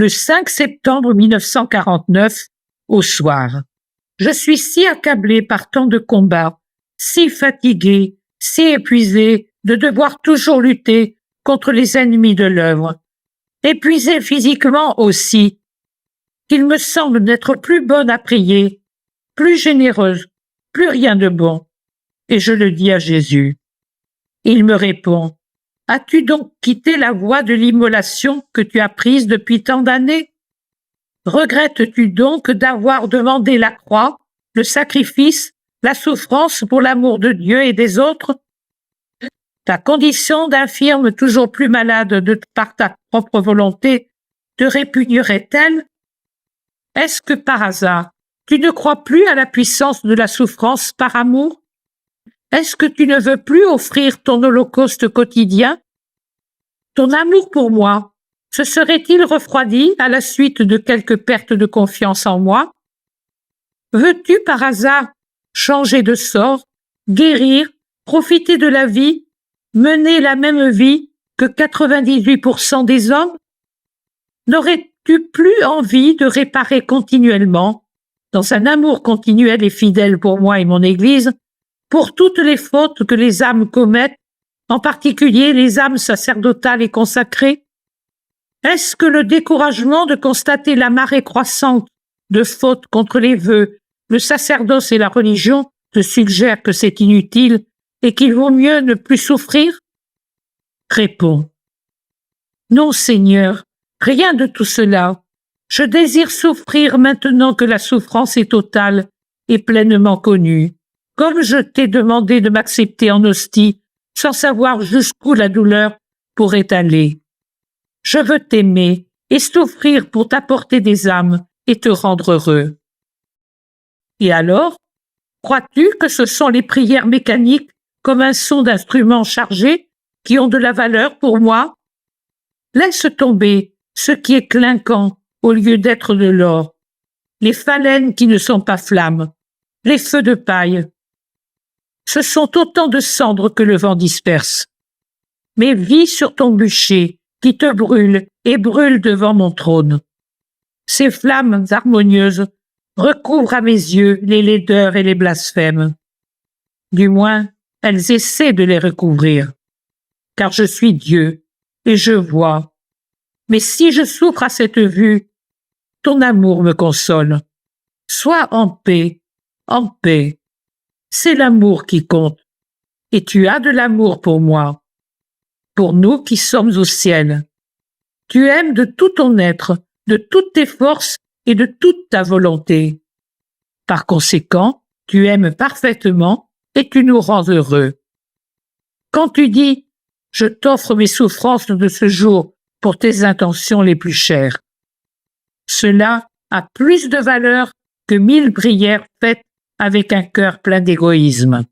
le 5 septembre 1949, au soir. Je suis si accablé par tant de combats, si fatigué, si épuisé de devoir toujours lutter contre les ennemis de l'œuvre, épuisé physiquement aussi, qu'il me semble n'être plus bonne à prier, plus généreuse, plus rien de bon. Et je le dis à Jésus. Il me répond, « As-tu donc quitté la voie de l'immolation que tu as prise depuis tant d'années? Regrettes-tu donc d'avoir demandé la croix, le sacrifice, la souffrance pour l'amour de Dieu et des autres? Ta condition d'infirme toujours plus malade par ta propre volonté te répugnerait-elle? Est-ce que par hasard, tu ne crois plus à la puissance de la souffrance par amour? Est-ce que tu ne veux plus offrir ton holocauste quotidien? Ton amour pour moi, se serait-il refroidi à la suite de quelque perte de confiance en moi? Veux-tu par hasard changer de sort, guérir, profiter de la vie, mener la même vie que 98% des hommes? N'aurais-tu plus envie de réparer continuellement, dans un amour continuel et fidèle pour moi et mon Église, pour toutes les fautes que les âmes commettent, en particulier les âmes sacerdotales et consacrées? Est-ce que le découragement de constater la marée croissante de fautes contre les vœux, le sacerdoce et la religion te suggère que c'est inutile et qu'il vaut mieux ne plus souffrir? Réponds. Non, Seigneur, rien de tout cela. Je désire souffrir maintenant que la souffrance est totale et pleinement connue. Comme je t'ai demandé de m'accepter en hostie, sans savoir jusqu'où la douleur pourrait aller. Je veux t'aimer et souffrir pour t'apporter des âmes et te rendre heureux. Et alors, crois-tu que ce sont les prières mécaniques comme un son d'instrument chargé qui ont de la valeur pour moi? Laisse tomber ce qui est clinquant au lieu d'être de l'or, les phalènes qui ne sont pas flammes, les feux de paille. Ce sont autant de cendres que le vent disperse. Mais vis sur ton bûcher qui te brûle et brûle devant mon trône. Ces flammes harmonieuses recouvrent à mes yeux les laideurs et les blasphèmes. Du moins, elles essaient de les recouvrir, car je suis Dieu et je vois. Mais si je souffre à cette vue, ton amour me console. Sois en paix, en paix. C'est l'amour qui compte, et tu as de l'amour pour moi, pour nous qui sommes au ciel. Tu aimes de tout ton être, de toutes tes forces et de toute ta volonté. Par conséquent, tu aimes parfaitement et tu nous rends heureux. Quand tu dis « Je t'offre mes souffrances de ce jour pour tes intentions les plus chères », cela a plus de valeur que 1000 prières faites avec un cœur plein d'égoïsme.